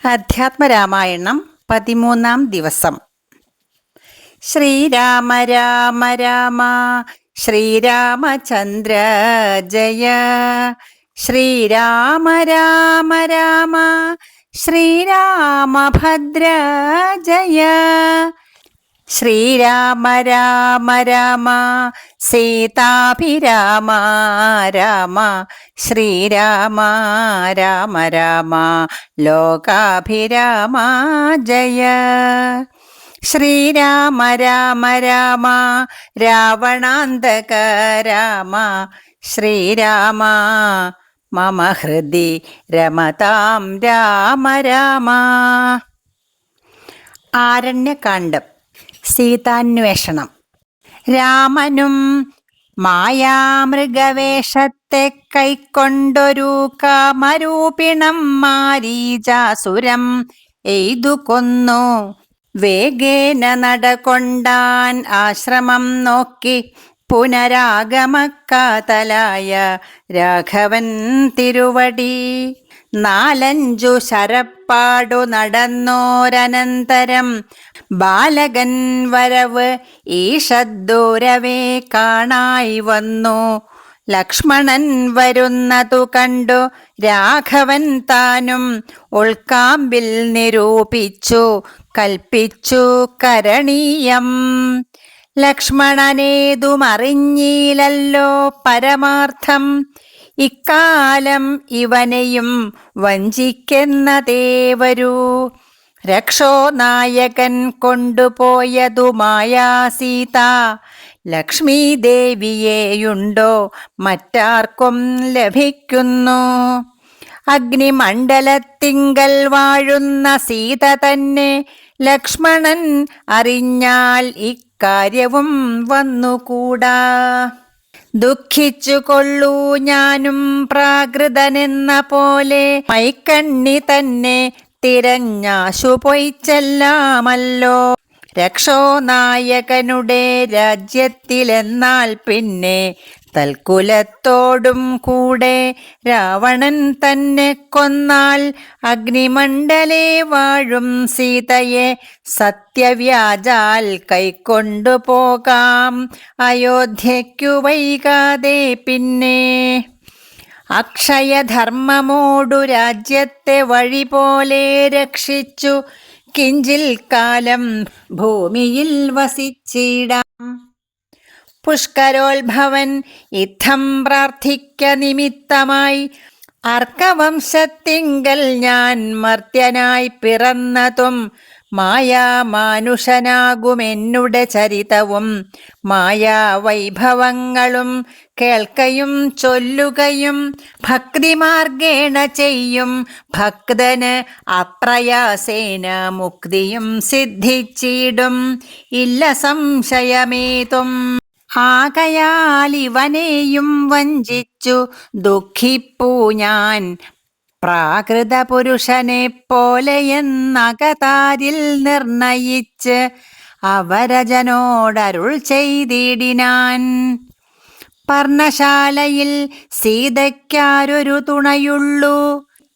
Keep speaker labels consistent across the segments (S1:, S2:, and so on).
S1: അധ്യാത്മരാമായണം 13-ാം ദിവസം. ശ്രീരാമ രാമ രാമ ശ്രീരാമചന്ദ്ര ജയ. ശ്രീരാമ രാമ രാമ ശ്രീരാമഭദ്ര ജയ. ശ്രീരാമ രാമ രാമ സീതാഭിരാമ രാമ. ശ്രീരാമ രാമ രാമ ലോകാഭിരാമ ജയ. ശ്രീരാമ രാമ രാമ രാവണാന്തക രാമ. ശ്രീരാമ മമ ഹൃദി രമതാം രാമ രാമ. ആരണ്യകാണ്ഡം. സീതാന്വേഷണം. രാമനും മായാമൃഗവേഷത്തെ കൈക്കൊണ്ടൊരു കാമരൂപിണം മാരീചാസുരം എയ്തു കൊന്നു. വേഗേന നടകൊണ്ടാൻ ആശ്രമം നോക്കി പുനരാഗമക്കാതലായ രാഘവൻ തിരുവടി. 4-5 ശരപ്പാടു നടന്നോരനന്തരം ബാലകൻ വരവ് ഈഷദ്ദൂരവേ കാണായി വന്നു. ലക്ഷ്മണൻ വരുന്നതു കണ്ടു രാഘവൻ താനും ഉൾക്കാമ്പിൽ നിരൂപിച്ചു കൽപ്പിച്ചു കരണീയം. ലക്ഷ്മണനേതുമറിഞ്ഞീലല്ലോ പരമാർത്ഥം, ഇക്കാലം ഇവനെയും വഞ്ചിക്കുന്നതേ വരൂ. രക്ഷോനായകൻ കൊണ്ടുപോയതുമായ സീത ലക്ഷ്മീ ദേവിയെയുണ്ടോ മറ്റാർക്കും ലഭിക്കുന്നു. അഗ്നിമണ്ഡലത്തിങ്കൽ വാഴുന്ന സീത തന്നെ ലക്ഷ്മണൻ അറിഞ്ഞാൽ ഇക്കാര്യവും വന്നുകൂടാ. ദുഃഖിച്ചു കൊള്ളൂ ഞാനും പ്രാകൃതനെന്ന പോലെ മൈക്കണ്ണി തന്നെ തിരഞ്ഞാശു പൊയ്ച്ചെല്ലാമല്ലോ. രക്ഷോനായകനുടെ രാജ്യത്തിലെന്നാൽ പിന്നെ തൽക്കുലത്തോടും കൂടെ രാവണൻ തന്നെ കൊന്നാൽ അഗ്നിമണ്ഡലേ വാഴും സീതയെ സത്യവ്യാജാൽ കൈക്കൊണ്ടുപോകാം അയോധ്യയ്ക്കു വൈകാതെ പിന്നെ. അക്ഷയധർമ്മമോടു രാജ്യത്തെ വഴി പോലെ രക്ഷിച്ചു കിഞ്ചിൽ കാലം ഭൂമിയിൽ വസിച്ചിടാം. പുഷ്കരോത്ഭവൻ ഇത്തം പ്രാർത്ഥിക്ക നിമിത്തമായി അർക്കവംശത്തിങ്കൽ ഞാൻ മർത്യനായി പിറന്നതും മായാമാനുഷനാകുമെന്നുടെ ചരിതവും മായാവൈഭവങ്ങളും കേൾക്കയും ചൊല്ലുകയും ഭക്തിമാർഗേണ ചെയ്യും ഭക്തന് അപ്രയാസേന മുക്തിയും സിദ്ധിച്ചിടും ഇല്ല സംശയമേതും. ആകയാൽ ഇവനെയും വഞ്ചിച്ചു ദുഃഖിപ്പൂ ഞാൻ പ്രാകൃത പുരുഷനെ പോലെയെന്നകതാരിൽ നിർണയിച്ച് അവരജനോടരുൾ ചെയ്തിടിനാൻ. പർണശാലയിൽ സീതയ്ക്കാരൊരു തുണയുള്ളൂ,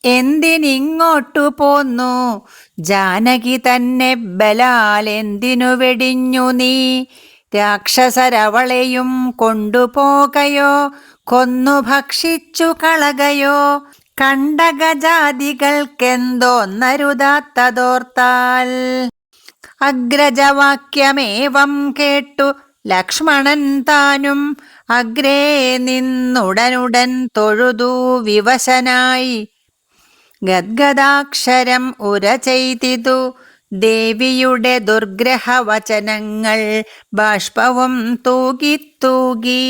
S1: എന്തിനിങ്ങോട്ടു പോന്നു? ജാനകി തന്നെ ബലാൽ എന്തിനു വെടിഞ്ഞു നീ? രാക്ഷസരവളെയും കൊണ്ടുപോകയോ കൊന്നു ഭക്ഷിച്ചു കളകയോ? കണ്ടകജാതികൾക്കെന്തോന്നരുതാത്തതോർത്താൽ. അഗ്രജവാക്യമേവം കേട്ടു ലക്ഷ്മണൻ താനും അഗ്രേ നിന്നുടനുടൻ തൊഴുതു വിവശനായി. ഗദ്ഗദാക്ഷരം ഉര ചെയ്തിതു ദേവിയുടെ ദുർഗ്രഹവചനങ്ങൾ ബാഷ്പവും തൂകി.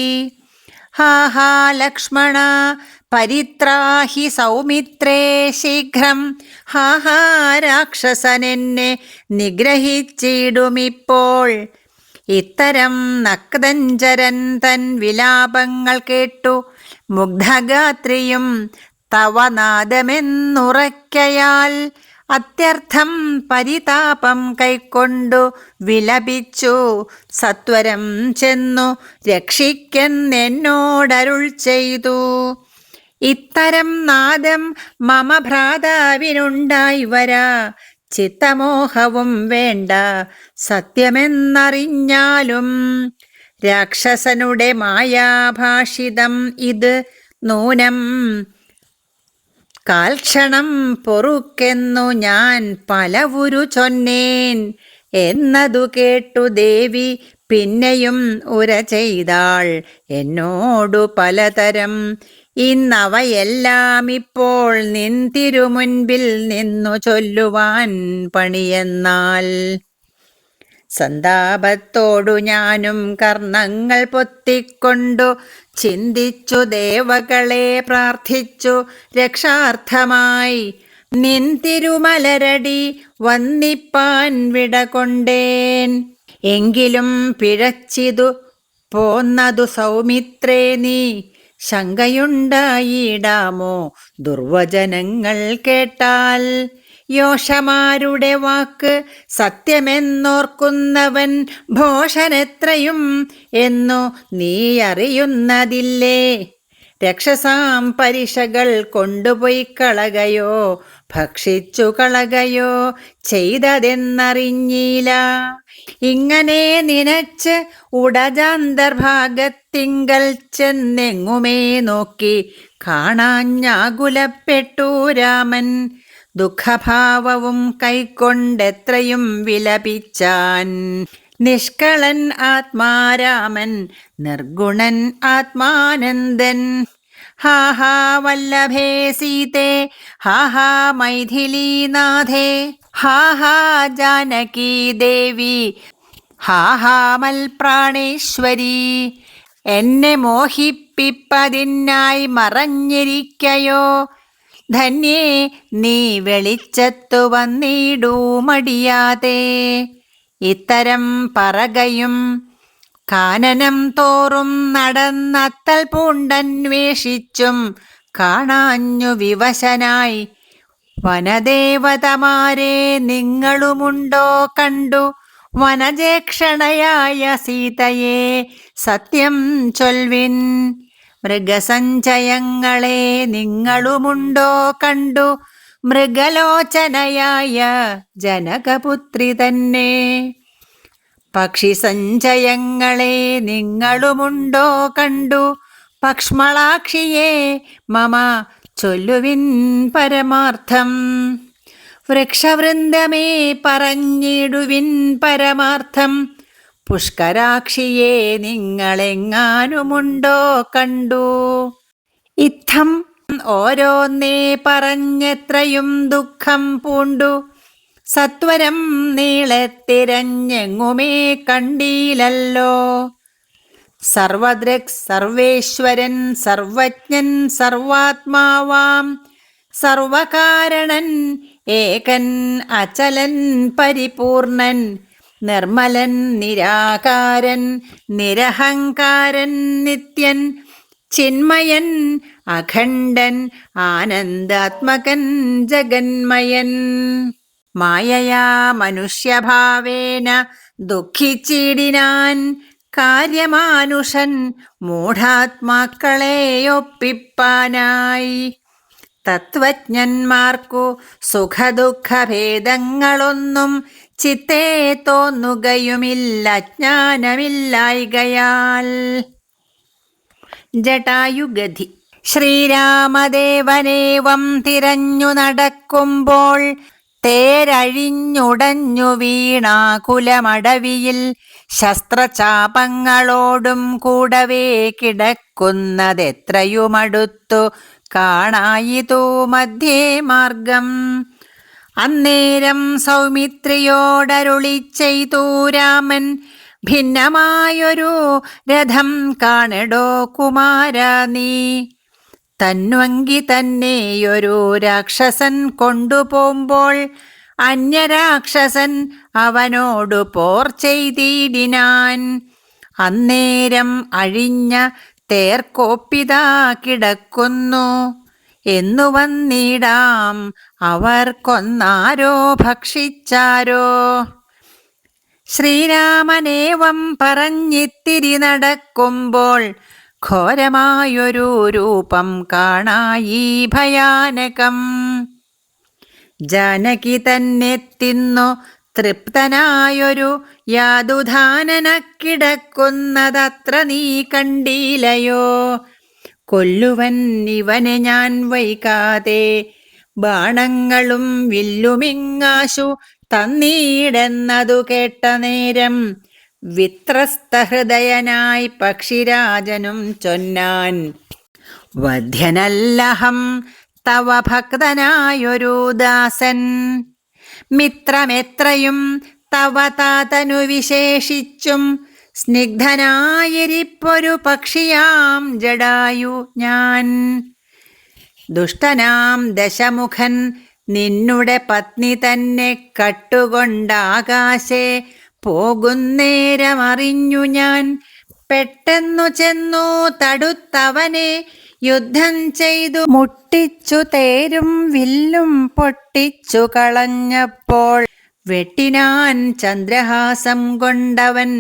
S1: ഹാ ഹാ ലക്ഷ്മണ പരിത്രാഹി സൗമിത്രേ ശീഘ്രം. ഹാ ഹാ രാക്ഷസനെന്നെ നിഗ്രഹിച്ചിടുമിപ്പോൾ. ഇത്തരം നക്തഞ്ചരൻ തൻ വിലാപങ്ങൾ കേട്ടു മുഗ്ധഗാത്രിയും തവ നാദമെന്നുറയ്ക്കയാൽ അത്യർത്ഥം പരിതാപം കൈക്കൊണ്ടു വിലപിച്ചു സത്വരം ചെന്നു രക്ഷിക്കെന്നോടരുൾ ചെയ്തു. ഇത്തരം നാദം മമ ഭ്രാതാവിനുണ്ടായി വരാ, ചിത്തമോഹവും വേണ്ട സത്യമെന്നറിഞ്ഞാലും. രാക്ഷസനുടെ മായാഭാഷിതം ഇത് നൂനം, കാൽക്ഷണം പൊറുക്കെന്നു ഞാൻ പലവുരു ചൊന്നേൻ. എന്നതു കേട്ടു ദേവി പിന്നെയും ഉര ചെയ്താൾ എന്നോടു പലതരം. ഇന്നവയെല്ലാം ഇപ്പോൾ നിൻ തിരുമുൻപിൽ നിന്നു ചൊല്ലുവാൻ പണിയെന്നാൽ. സന്താപത്തോടു ഞാനും കർണങ്ങൾ പൊത്തിക്കൊണ്ടു ചിന്തിച്ചു ദേവകളെ പ്രാർത്ഥിച്ചു രക്ഷാർത്ഥമായി. നിൻ തിരുമലരടി വന്നിപ്പാൻ വിടകൊണ്ടേൻ. എങ്കിലും പിഴച്ചിതു പോന്നതു സൗമിത്രേ നീ, ശങ്കയുണ്ടായിടാമോ ദുർവചനങ്ങൾ കേട്ടാൽ. യോഷമാരുടെ വാക്ക് സത്യമെന്നോർക്കുന്നവൻ ഭോഷനെത്രയും എന്നു നീ അറിയുന്നതില്ലേ. രക്ഷസാം പരിഷകൾ കൊണ്ടുപോയി കളകയോ ഭക്ഷിച്ചു കളകയോ ചെയ്തതെന്നറിഞ്ഞില്ല. ഇങ്ങനെ നിനച്ച് ഉടജാന്തർഭാഗത്തിങ്കൽ ചെന്നെങ്ങുമേ നോക്കി കാണാഞ്ഞാകുലപ്പെട്ടു രാമൻ. ദുഃഖഭാവവും കൈക്കൊണ്ടെത്രയും വിലപിച്ചാൻ. നിഷ്കളൻ ആത്മാരാമൻ, നിർഗുണൻ ആത്മാനന്ദൻ. ഹാ ഹാ വല്ലഭേ സീതേ, ഹാ ഹാ മൈഥിലീനാഥേ, ഹാ ഹാ ജാനകീ ദേവി, ഹാ ഹാ മൽപ്രാണേശ്വരി. എന്നെ മോഹിപ്പിപ്പതിനായി മറഞ്ഞിരിക്കയോ, ധന്യേ നീ വെളിച്ചത്തു വന്നിടൂ മടിയാതെ. ഇത്തരം പറകയും കാനനം തോറും നടന്നത്തൽ പൂണ്ടന്വേഷിച്ചും കാണാഞ്ഞു വിവശനായി. വനദേവതമാരെ നിങ്ങളുമുണ്ടോ കണ്ടു, വനജേക്ഷണയായ സീതയെ സത്യം ചൊൽവിൻ. മൃഗസഞ്ചയങ്ങളെ നിങ്ങളുമുണ്ടോ കണ്ടു, മൃഗലോചനയായ ജനകപുത്രി തന്നെ. പക്ഷിസഞ്ചയങ്ങളെ നിങ്ങളുമുണ്ടോ കണ്ടു, പക്ഷ്മളാക്ഷിയെ മമ ചൊല്ലുവിൻ പരമാർത്ഥം. വൃക്ഷവൃന്ദമേ പറഞ്ഞിടുവിൻ പരമാർത്ഥം, പുഷ്കരാക്ഷിയെ നിങ്ങളെങ്ങാനുമുണ്ടോ കണ്ടു. ഇത്തം ഓരോന്നേ പറഞ്ഞെത്രയും ദുഃഖം പൂണ്ടു, സത്വരം നീളത്തിരഞ്ഞെങ്ങുമേ കണ്ടീലല്ലോ. സർവദൃക് സർവേശ്വരൻ സർവജ്ഞൻ സർവാത്മാവാം, സർവകാരണൻ ഏകൻ അചലൻ പരിപൂർണൻ, നിർമ്മലൻ നിരാകാരൻ നിരഹങ്കാരൻ നിത്യൻ, ചിന്മയൻ അഖണ്ഡൻ ആനന്ദാത്മകൻ ജഗന്മയൻ. മായയാ മനുഷ്യഭാവേന ദുഃഖിച്ചിടിനാൻ, കാര്യമാനുഷൻ മൂഢാത്മാക്കളെ ഒപ്പിപ്പാനായി. തത്വജ്ഞന്മാർക്കു സുഖദുഃഖഭേദങ്ങളൊന്നും ചിത്തേ തോന്നുകയുമില്ല ജ്ഞാനമില്ലായ്കയാൽ. ജടായുഗതി. ശ്രീരാമദേവനേവം തിരഞ്ഞു നടക്കുമ്പോൾ തേരഴിഞ്ഞുടഞ്ഞു വീണാകുലമടവിയിൽ ശസ്ത്രചാപങ്ങളോടും കൂടവേ കിടക്കുന്നതെത്രയുമടുത്തു കാണായിതു മധ്യേ മാർഗം. അന്നേരം സൗമിത്രിയോടരുളി ചെയ്തു രാമൻ, ഭിന്നമായൊരു രഥം കാണടോ കുമാര നീ. തന്വങ്കി തന്നെയൊരു രാക്ഷസൻ കൊണ്ടുപോകുമ്പോൾ അന്യരാക്ഷസൻ അവനോടു പോർ ചെയ്തിടിനാൻ. അന്നേരം അഴിഞ്ഞ തേർക്കോപ്പിതാ കിടക്കുന്നു എന്നു വന്നിടാം, അവർ കൊന്നാരോ ഭക്ഷിച്ചാരോ. ശ്രീരാമനേവം പറഞ്ഞിത്തിരി നടക്കുമ്പോൾ ഘോരമായൊരു രൂപം കാണായി ഭയാനകം. ജാനകി തന്നെ തിന്നു തൃപ്തനായൊരു യാതുധാനന കിടക്കുന്നതത്ര നീ കണ്ടിലയോ. കൊല്ലുവൻ ഇവനെ ഞാൻ വൈകാതെ, ബാണങ്ങളും വില്ലുമിങ്ങാശു തന്നീടെന്നതു കേട്ട നേരം വിത്രസ്തഹൃദയനായി പക്ഷിരാജനും ചൊന്നാൻ, വധ്യനല്ലഹം തവ ഭക്തനായൊരു ദാസൻ. മിത്രമെത്രയും തവ താതനു വിശേഷിച്ചും സ്നിഗ്ധനായിരിപ്പൊരു പക്ഷിയാം ജടായു ഞാൻ. ദുഷ്ടനാം ദശമുഖൻ നിന്നുടെ പത്നി തന്നെ കട്ടുകൊണ്ടാകാശേ പോകുന്നേരമറിഞ്ഞു ഞാൻ. പെട്ടെന്നു ചെന്നു തടുത്തവനെ യുദ്ധം ചെയ്തു മുട്ടിച്ചു തേരും വില്ലും പൊട്ടിച്ചു കളഞ്ഞപ്പോൾ വെട്ടിനാൻ ചന്ദ്രഹാസം കൊണ്ടവൻ.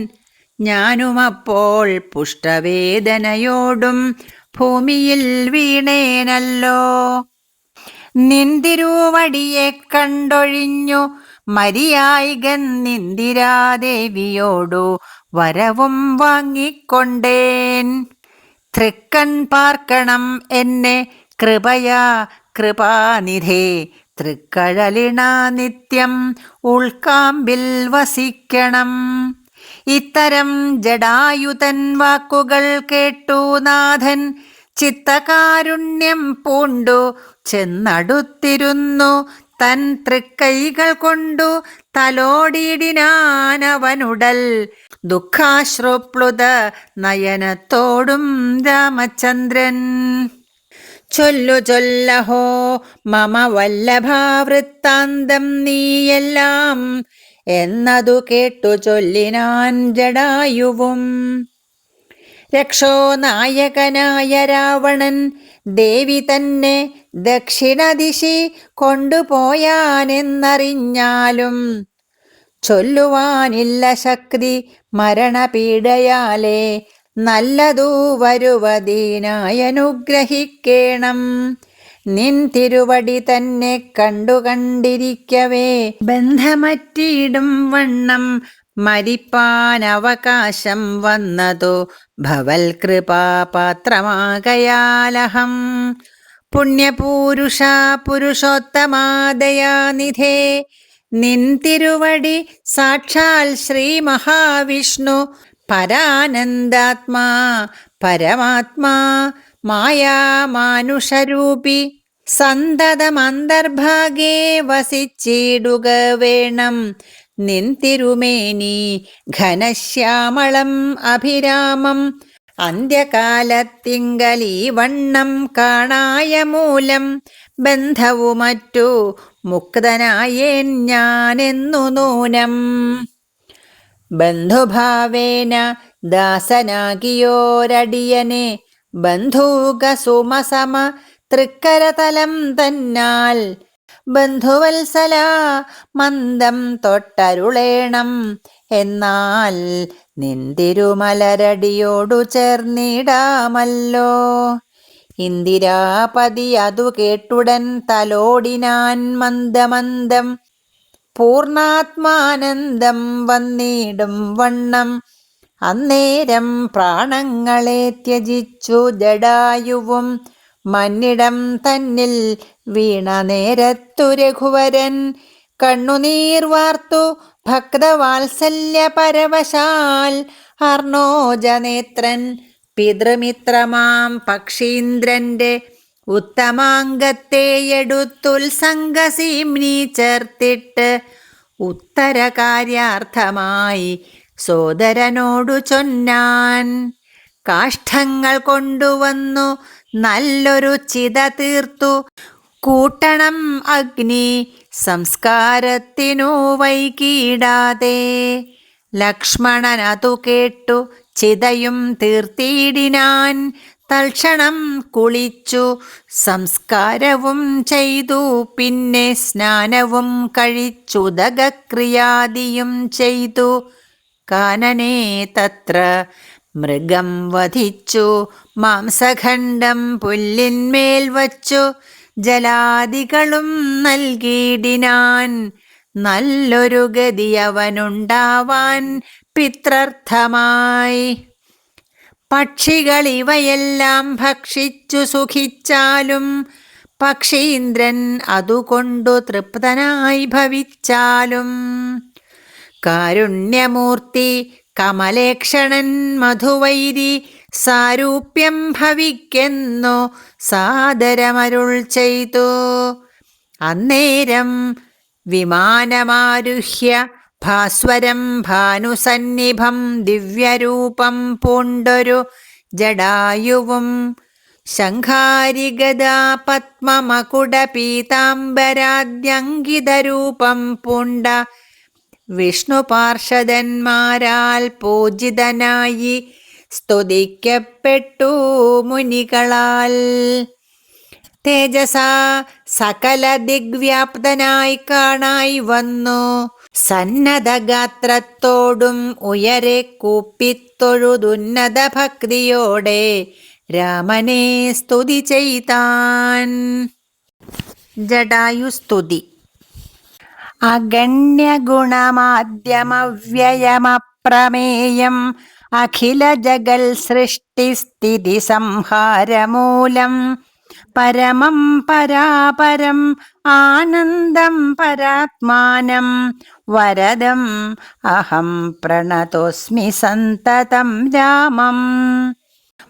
S1: ഞാനുമപ്പോൾ പുഷ്ടവേദനയോടും ഭൂമിയിൽ വീണേനല്ലോ. നിന്തിരുവടിയെ കണ്ടൊഴിഞ്ഞു മരിയായികൻ നിന്ദിരാദേവിയോടു വരവും വാങ്ങിക്കൊണ്ടേൻ. തൃക്കൺ പാർക്കണം എന്നെ കൃപയാ കൃപാനിധേ, തൃക്കഴലിണ നിത്യം ഉൾക്കാമ്പിൽ വസിക്കണം. ഇത്തരം ജടായുതൻ വാക്കുകൾ കേട്ടു നാഥൻ ചിത്തകാരുണ്യം പൂണ്ടു ചെന്നടുത്തിരുന്നു. തൻ തൃക്കൈകൾ കൊണ്ടു തലോടിയിടിനാനവനുടൽ. ദുഃഖാശ്രുപ്ലുത നയനത്തോടും രാമചന്ദ്രൻ, ചൊല്ലു ചൊല്ലഹോ മമ വല്ലഭാവൃത്താന്തം നീയെല്ലാം എന്നതു കേട്ടു ചൊല്ലിനാൻ ജടായുവും. രക്ഷോനായകനായ രാവണൻ ദേവി തന്നെ ദക്ഷിണദിശി കൊണ്ടുപോയാനെന്നറിഞ്ഞാലും ചൊല്ലുവാനില്ല ശക്തി മരണപീഡയാലേ. നല്ലതു വരുവതീനായനുഗ്രഹിക്കേണം. നിൻ തിരുവടി തന്നെ കണ്ടിരിക്കവേ ബന്ധമറ്റിയിടും വണ്ണം മരിപ്പാനവകാശം വന്നതു ഭവൽ കൃപാപാത്രമാകയാലഹം. പുണ്യപൂരുഷ പുരുഷോത്തമാദയാനിധേ, നിൻ തിരുവടി സാക്ഷാൽ ശ്രീ മഹാവിഷ്ണു പരാനന്ദാത്മാ പരമാത്മാ മായാമാനുഷരൂപി സന്തതമന്തർഭാഗേ വസിച്ചിടുക വേണം. നിൻ തിരുമേനി ഘനശ്യാമളം അഭിരാമം അന്ത്യകാലത്തിങ്കലീ വണ്ണം കാണായ മൂലം ബന്ധവുമറ്റു മുക്തനായേൻ ഞാനെന്നു നൂനം. ബന്ധുഭാവേന ദാസനാകിയോരടിയനെ ബന്ധൂകസുമസമ തൃക്കരതലം തന്നാൽ ബന്ധുവത്സല മന്ദം തൊട്ടരുളേണം. എന്നാൽ നിന്തിരുമലരടിയോടു ചേർന്നിടാമല്ലോ. ഇന്ദിരാപതി അതു കേട്ടുടൻ തലോടിനാൻ മന്ദമന്ദം. പൂർണാത്മാനന്ദം വന്നിടും വണ്ണം അന്നേരം പ്രാണങ്ങളെ ത്യജിച്ചു ജടായുവും. മന്നിടം തന്നിൽ വീണ നേരത്തു രഘുവരൻ കണ്ണുനീർ വാർത്തു ഭക്തവാത്സല്യ പരവശാൽ. അർണോജനേത്രൻ പിതൃമിത്രമാം പക്ഷീന്ദ്രന്റെ ഉത്തമാംഗത്തെ എടുത്തുത്സംഗസീമ്നി ചേർത്തിട്ട് ഉത്തരകാര്യാർത്ഥമായി സോദരനോടു ചൊന്നാൻ. കാഷ്ഠങ്ങൾ കൊണ്ടുവന്നു നല്ലൊരു ചിത തീർത്തു കൂട്ടണം അഗ്നി സംസ്കാരത്തിനു വൈകിടാതെ. ലക്ഷ്മണൻ അതു കേട്ടു ചിതയും തീർത്തിയിടിനാൻ. തൽക്ഷണം കുളിച്ചു സംസ്കാരവും ചെയ്തു. പിന്നെ സ്നാനവും കഴിച്ചുദകക്രിയാദിയും ചെയ്തു. കാനനേ തത്ര മൃഗം വധിച്ചു മാംസഖണ്ഡം പുല്ലിന്മേൽ വച്ചു ജലാദികളും നൽകിയിടിനാൻ. നല്ലൊരു ഗതി അവനുണ്ടാവാൻ പിത്രർത്ഥമായി. പക്ഷികൾ ഇവയെല്ലാം ഭക്ഷിച്ചു സുഖിച്ചാലും പക്ഷീന്ദ്രൻ അതുകൊണ്ടു തൃപ്തനായി ഭവിച്ചാലും. കാരുണ്യമൂർത്തി കമലേക്ഷണൻ മധുവൈരി സാരൂപ്യം ഭവിക്കെന്നു സാദരമരുൾ ചെയ്തു. അന്നേരം വിമാനമാരുഹ്യ ഭാസ്വരം ഭാനുസന്നിഭം ദിവ്യരൂപം പൂണ്ടൊരു ജടായുവും ശംഖാരിഗദാ പത്മമകുട പീതാംബരാദ്യങ്കിതരൂപം പൂണ്ട വിഷ്ണു പാർഷദന്മാരാൽ പൂജിതനായി സ്തുതിക്കപ്പെട്ടു മുനികളാൽ. തേജസാ സകല ദിഗ്വ്യാപ്തനായി കാണായി വന്നു. സന്നദ്ധഗാത്രത്തോടും ഉയരെ കൂപ്പിത്തൊഴുതുന്നത ഭക്തിയോടെ രാമനെ സ്തുതി ചെയ്താൻ. ജടായുസ്തുതി. അഗണ്യഗുണമാദ്യമവ്യയമപ്രമേയം അഖില ജഗൽ സൃഷ്ടിസ്ഥിതി സംഹാരമൂലം പരമം പരാപരം ആനന്ദം പരാത്മാനം വരദം അഹം പ്രണതോസ്മി സന്തതം രാമം.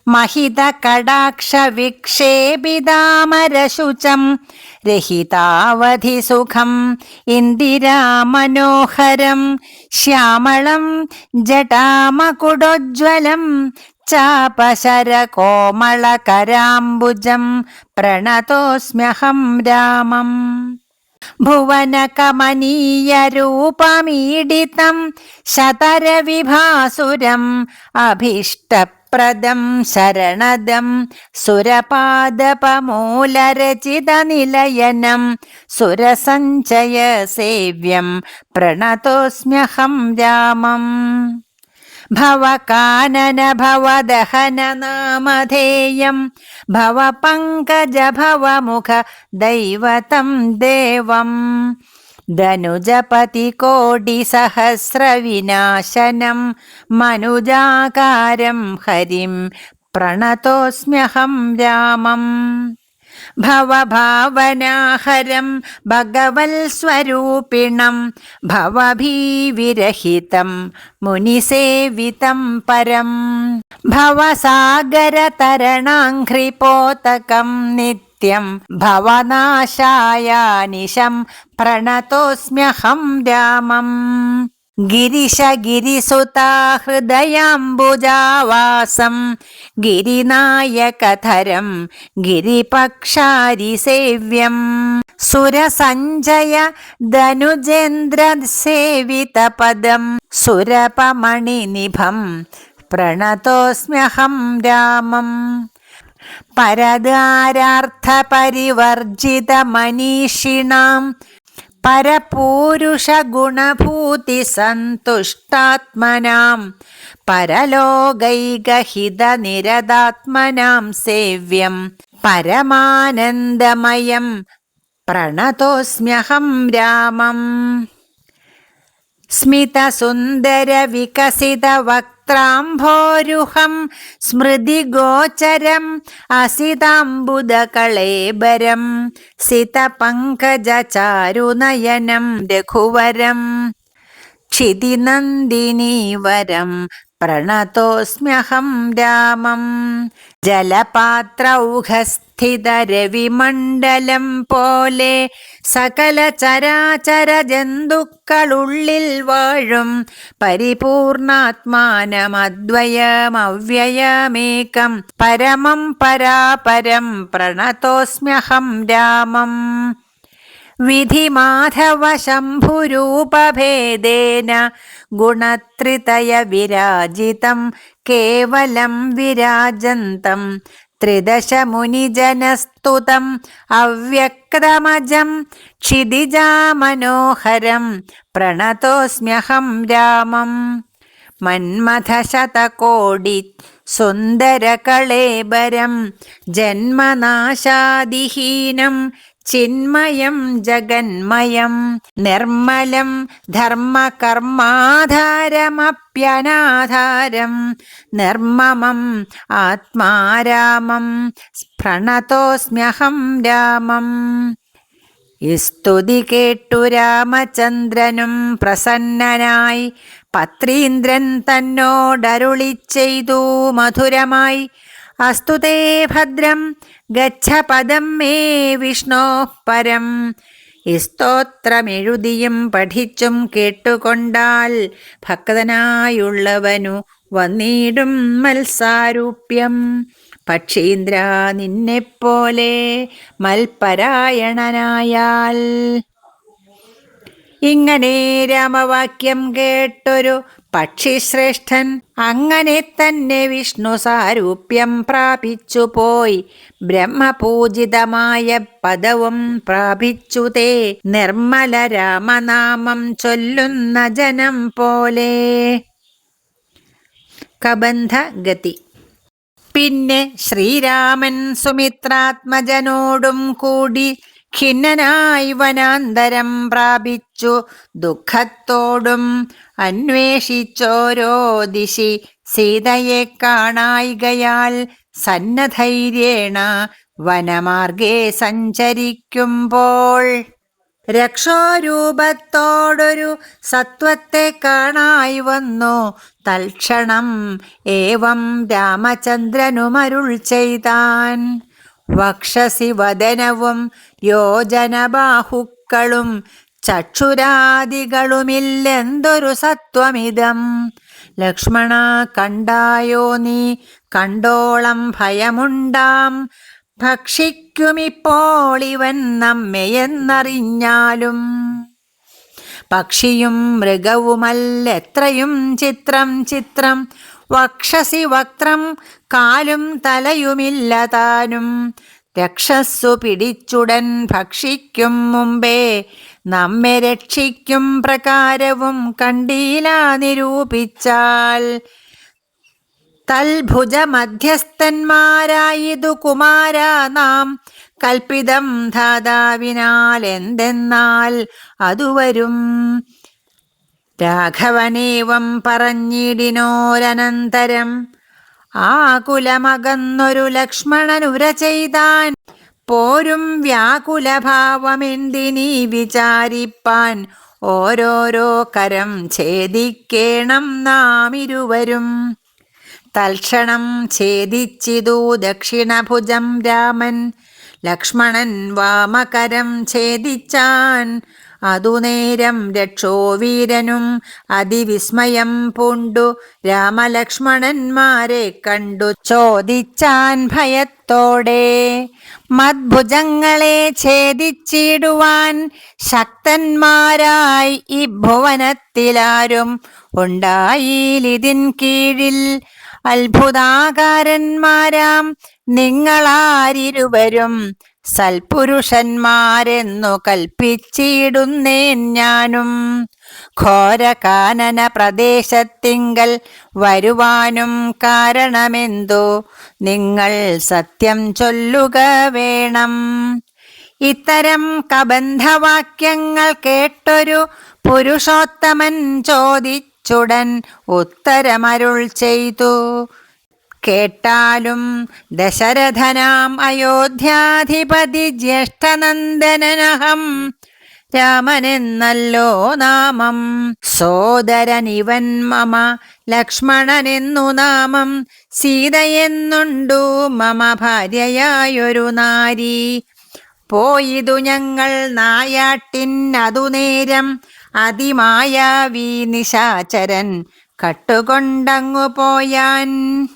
S1: महित कडाक्ष विक्षेपितामरशुचं रहितावधि सुखं इंदिरा मनोहरं श्यामलं जटामकुडोज्ज्वलं चापशर कोमलकराम्बुजं प्रणतोऽस्म्यहं रामम्. भुवनकमनीयरूपमीडितं शतरविभासुरम् अभीष्टप्रदं शरणदं सुरपादपमूलरचितनिलयनं सुरसञ्चयसेव्यं प्रणतोऽस्म्यहं रामम्. भवकानन भवदहन नामधेयं भवपङ्कज भवमुख दैवतं देवं धनुजपतिकोटिसहस्रविनाशनं मनुजाकारं हरिं प्रणतोऽस्म्यहं रामम्. भवभावनाहरं भगवत्स्वरूपिणं भवभीविरहितं मुनिसेवितं परं भवसागरतरणाङ्घ्रिपोतकं नित्यं भवनाशायानिशं प्रणतोऽस्म्यहं रामम्. गिरिशगिरिसुता हृदयाम्बुजावासं गिरिनायकधरं गिरिपक्षारिसेव्यं सुरसञ्जय धनुजेन्द्रसेवितपदं सुरपमणिनिभं प्रणतोऽस्म्यहं रामम्. परदारार्थपरिवर्जितमनीषिणां परपूरुषगुणभूतिसन्तुष्टात्मनां परलोकैकहितनिरतात्मनां सेव्यं परमानन्दमयं प्रणतोऽस्म्यहं रामम्. स्मितसुन्दरविकसितवक्त्राम्भोरुहं स्मृतिगोचरम् असिताम्बुदकळेबरं सितपङ्कजचारुनयनं रघुवरं क्षितिनन्दिनीवरं प्रणतोऽस्म्यहं रामम्. ജലപാത്രൗഘസ്ഥിതരവിമണ്ഡലം പോലെ സകല ചരാചര ജന്തുക്കളുള്ളിൽ വാഴും പരിപൂർണാത്മാനമദ്വയമവ്യയമേകം പരമം പരാപരം പ്രണതോസ്മ്യഹം രാമം. വിധിമാധവ ശംഭുരൂപഭേദേന ഗുണത്രിതയ വിരാജിതം കേവലം വിരാജന്തം ത്രിദശ മുനിജനസ്തുതം അവ്യക്തമജം ക്ഷിതിജാമനോഹരം പ്രണതോസ്മ്യഹം രാമം. മന്മഥശതകോടി സുന്ദരകളേബരം ജന്മനാശാദിഹീനം ചിന്മയം ജഗന്മയം നിർമ്മലം ധർമ്മകർമാധാരമപ്യനാധാരം നിർമ്മമം ആത്മാരാമം പ്രണതോസ്മ്യഹം രാമം. ഈ സ്തുതി കേട്ടു രാമചന്ദ്രനും പ്രസന്നനായി പത്രീന്ദ്രൻ തന്നോടരുളി ചെയ്തു മധുരമായി. അസ്തുതേ ഭദ്രം ഗച്ഛ പദം മേ വിഷ്ണോ പരം. ഈ സ്തോത്രമെഴുതിയും പഠിച്ചും കേട്ടുകൊണ്ടാൽ ഭക്തനായുള്ളവനു വന്നിടും മത്സാരൂപ്യം. പക്ഷീന്ദ്ര നിന്നെപ്പോലെ മൽപരായണനായാൽ. ഇങ്ങനെ രാമവാക്യം കേട്ടൊരു പക്ഷിശ്രേഷ്ഠൻ അങ്ങനെ തന്നെ വിഷ്ണു സാരൂപ്യം പ്രാപിച്ചു പോയി. ബ്രഹ്മപൂജിതമായ പദവും പ്രാപിച്ചു തേ നിർമ്മല രാമനാമം ചൊല്ലുന്ന ജനം പോലെ. കബന്ധഗതി. പിന്നെ ശ്രീരാമൻ സുമിത്രാത്മജനോടും കൂടി ഖിന്നനായി വനാന്തരം പ്രാപിച്ചു ദുഃഖത്തോടും അന്വേഷിച്ചോരോ ദിശി സീതയെ കാണായികയാൽ സന്നധൈര്യേണ വനമാർഗേ സഞ്ചരിക്കുമ്പോൾ രക്ഷോരൂപത്തോടൊരു സത്വത്തെ കാണായി വന്നു. തൽക്ഷണം ഏവം രാമചന്ദ്രനുമരുൾ ചെയ്താൻ. വക്ഷസി വദനവും യോജനബാഹുക്കളും ചക്ഷുരാദികളുമില്ലെന്തൊരു സത്വമിതം. ലക്ഷ്മണ കണ്ടായോ നീ, കണ്ടോളം ഭയമുണ്ടാം. ഭക്ഷിക്കുമിപ്പോൾ ഇവൻ നമ്മെയെന്നറിഞ്ഞാലും. പക്ഷിയും മൃഗവുമല്ലെത്രയും ചിത്രം ചിത്രം. വക്ഷസി വക്രം കാലും തലയുമില്ല താനും. രക്ഷസ്സു പിടിച്ചുടൻ ഭക്ഷിക്കും മുമ്പേ നമ്മെ രക്ഷിക്കും പ്രകാരവും കണ്ടീല നിരൂപിച്ചാൽ. തൽഭുജ മധ്യസ്ഥന്മാരായിതു കുമാര നാം കൽപ്പിതം ധാതാവിനാൽ എന്തെന്നാൽ അതുവരും. രാഘവനേവം പറഞ്ഞിടിനോരനന്തരം ആകുലമകന്നൊരു ലക്ഷ്മണനുര ചെയ്താൻ. പോരും വ്യാകുലഭാവമെന്തിനീ വിചാരിപ്പാൻ, ഓരോരോ കരം ഛേദിക്കേണം നാം ഇരുവരും. തൽക്ഷണം ഛേദിച്ചിതു ദക്ഷിണഭുജം രാമൻ. ലക്ഷ്മണൻ വാമകരം ഛേദിച്ചാൻ. അതുനേരം രക്ഷോവീരനും അതിവിസ്മയം പൂണ്ടു രാമലക്ഷ്മണന്മാരെ കണ്ടു ചോദിച്ചാൻ ഭയത്തോടെ. മദ്ഭുജങ്ങളെ ഛേദിച്ചിടുവാൻ ശക്തന്മാരായി ഈ ഭുവനത്തിലാരും ഉണ്ടായിലിതിൻ കീഴിൽ. അത്ഭുതാകാരന്മാരാം നിങ്ങളാരിരുവരും സൽപുരുഷന്മാരെന്നു കൽപ്പിച്ചിടുന്നേൻ ഞാനും. ഘോരകാനന പ്രദേശത്തിങ്കൽ വരുവാനും കാരണമെന്തു നിങ്ങൾ സത്യം ചൊല്ലുക വേണം. ഇത്തരം കബന്ധവാക്യങ്ങൾ കേട്ടൊരു പുരുഷോത്തമൻ ചോദിച്ചുടൻ ഉത്തരമരുൾ ചെയ്തു. കേട്ടാലും ദശരഥനാം അയോധ്യാധിപതി ജ്യേഷ്ഠനന്ദനഹം. രാമനെന്നല്ലോ നാമം. സോദരനിവൻ മമ ലക്ഷ്മണനെന്നു നാമം. സീതയെന്നുണ്ടു മമ ഭാര്യയായൊരു നാരി. പോയിതു ഞങ്ങൾ നായാട്ടിനതു നേരം. അതിമായാവീ നിശാചരൻ കട്ടുകൊണ്ടങ്ങു പോയാൻ.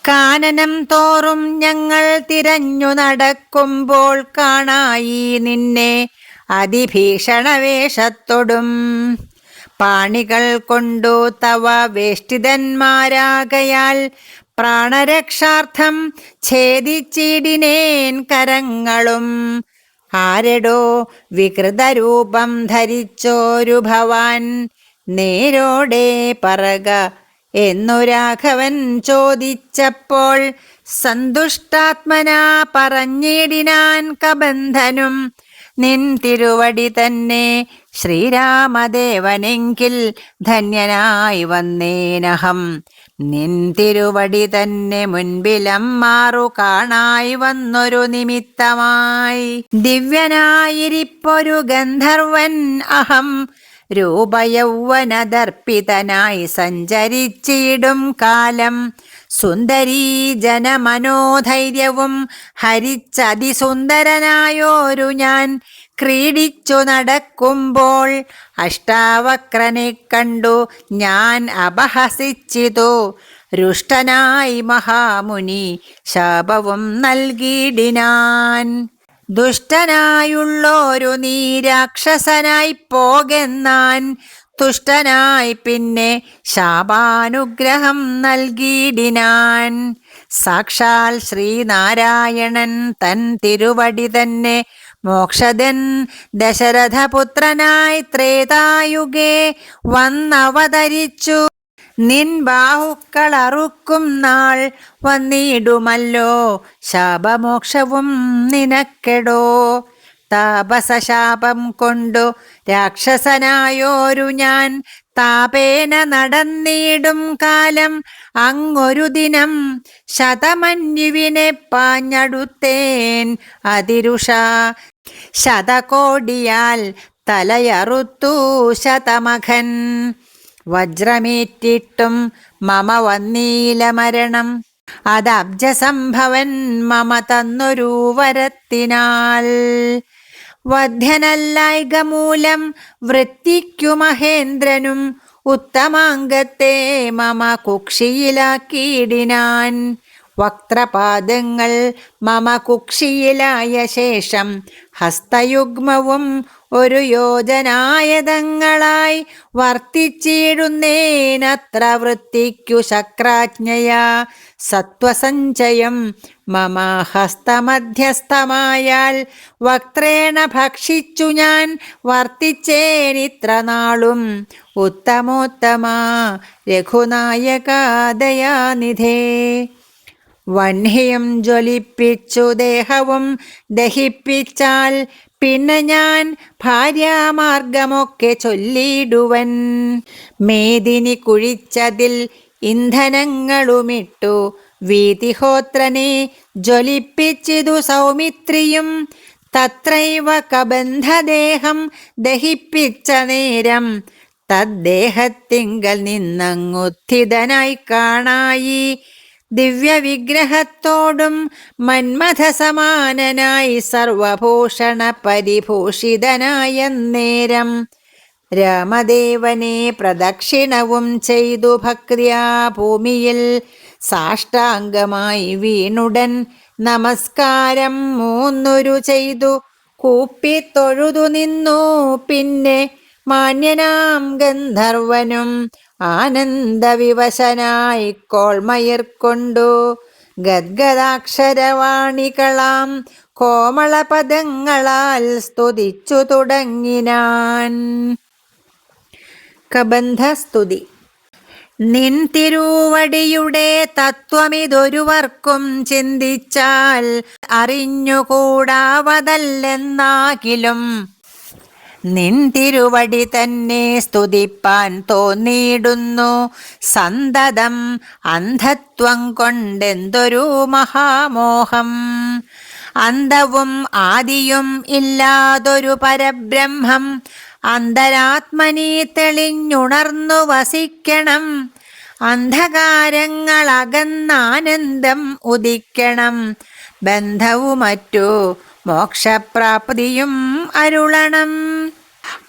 S1: കാനനം തോറും ഞങ്ങൾ തിരഞ്ഞു നടക്കുമ്പോൾ കാണായി നിന്നെ അതിഭീഷണവേഷത്തൊടും. പാണികൾ കൊണ്ടു തവ വേഷ്ടിതന്മാരാകയാൽ പ്രാണരക്ഷാർത്ഥം ഛേദിച്ചിടിനേൻ കരങ്ങളും. ആരെടോ വികൃതരൂപം ധരിച്ചോരു ഭവാൻ നേരോടെ പറക എന്നു രാഘവൻ ചോദിച്ചപ്പോൾ സന്തുഷ്ടാത്മനാ പറഞ്ഞിടിനാൻ കബന്ധനും, നിൻ തിരുവടി തന്നെ ശ്രീരാമദേവനെങ്കിൽ ധന്യനായി വന്നേനഹം. നിൻ തിരുവടി തന്നെ മുൻപിലം മാറു കാണായി വന്നൊരു നിമിത്തമായി. ദിവ്യനായിരിപ്പൊരു ഗന്ധർവൻ അഹം, രൂപയൗവനദർപ്പിതനായി സഞ്ചരിച്ചിടും കാലം. സുന്ദരീ ജനമനോധൈര്യവും ഹരിച്ചതിസുന്ദരനായോരു ഞാൻ ക്രീഡിച്ചു നടക്കുമ്പോൾ അഷ്ടാവക്രനെ കണ്ടു ഞാൻ അപഹസിച്ചിതു. രുഷ്ടനായി മഹാമുനി ശാപവും നൽകിയിടിനാൻ. ദുഷ്ടനായുള്ളോരു നീ രാക്ഷസനായി പോകെന്നാൻ, തുഷ്ടനായി പിന്നെ ശാപാനുഗ്രഹം നൽകിയിടിനാൻ. സാക്ഷാൽ ശ്രീനാരായണൻ തൻ തിരുവടി തന്നെ മോക്ഷദൻ ദശരഥപുത്രനായി ത്രേതായുഗേ വന്നവതരിച്ചു. നിൻ ബാഹുക്കളറുക്കും നാൾ വന്നിടുമല്ലോ, ശാപമോക്ഷവും നിനക്കെടോ. താപസശാപം കൊണ്ടു രാക്ഷസനായോരു ഞാൻ താപേന നടന്നിടും കാലം. അങ്ങൊരു ദിനം ശതമന്യുവിനെ പാഞ്ഞടുത്തേൻ അതിരുഷ. ശതകോടിയാൽ തലയറുത്തു ശതമഖൻ. വജ്രമേറ്റിട്ടും മമ വന്നീല മരണം. അതബ്ജസംഭവൻ മമ തന്നൊരു വരത്തിനാൽ. വധ്യനല്ലായ്ക മൂലം വൃത്തിക്കു മഹേന്ദ്രനും ഉത്തമാംഗത്തെ മമ കുക്ഷിയിലാക്കിയിടിനാൻ. വക്ത്രപാദങ്ങൾ മമ കുക്ഷിയിലായ ശേഷം ഹസ്തയുഗ്മവും ഒരു യോജനായതങ്ങളായി വർത്തിച്ചിടുന്നേനത്ര വൃത്തിക്കു ശക്രാജ്ഞയാ. സത്വസഞ്ചയം മമ ഹസ്തമധ്യസ്ഥമായാൽ വക്ത്രേണ ഭക്ഷിച്ചു ഞാൻ വർത്തിച്ചേനിത്ര നാളും. ഉത്തമോത്തമാ രഘുനായകാ ദയാനിധേ. വഹ്നിയും ജ്വലിപ്പിച്ചു ദേഹവും ദഹിപ്പിച്ചാൽ പിന്നെ ഞാൻ ഭാര്യാമാർഗമൊക്കെ ചൊല്ലിടുവൻ. മേദിനി കുഴിച്ചതിൽ ഇന്ധനങ്ങളുമിട്ടു വീതിഹോത്രനെ ജ്വലിപ്പിച്ചിതു സൗമിത്രിയും. തത്രൈവ കബന്ധദേഹം ദഹിപ്പിച്ച നേരം തദ്ദേഹത്തിങ്കൽ നിന്നങ്ങുത്ഥിതനായി കാണായി. ദിവ്യവിഗ്രഹത്തോടും മന്മഥസമാനനായി സർവഭൂഷണ പരിഭൂഷിതനായ നേരം രാമദേവനെ പ്രദക്ഷിണവും ചെയ്തു ഭക്ര്യാ ഭൂമിയിൽ സാഷ്ടാംഗമായി വീണുടൻ നമസ്കാരം മൂന്നൊരു ചെയ്തു കൂപ്പിത്തൊഴുതു നിന്നു. പിന്നെ മാന്യനാം ഗന്ധർവനും ആനന്ദവിവശനായി കോൾമയിർക്കൊണ്ടു ഗദ്ഗദാക്ഷരവാണികളാം കോമളപദങ്ങളാൽ സ്തുതിച്ചു തുടങ്ങിനാൻ. കബന്ധസ്തുതി. നിൻ തിരുവടിയുടെ തത്വമിതൊരുവർക്കും ചിന്തിച്ചാൽ അറിഞ്ഞുകൂടാവതല്ലെന്നാകിലും നിൻ തിരുവടി തന്നെ സ്തുതിപ്പാൻ തോന്നിയിടുന്നു സന്തതം. അന്ധത്വം കൊണ്ടെന്തൊരു മഹാമോഹം. അന്തവും ആദിയും ഇല്ലാതൊരു പരബ്രഹ്മം അന്തരാത്മനി തെളിഞ്ഞുണർന്നു വസിക്കണം. അന്ധകാരങ്ങളകന്നാനന്ദം ഉദിക്കണം. ബന്ധവും മറ്റു മോക്ഷപ്രാപ്തിയും അരുളണം.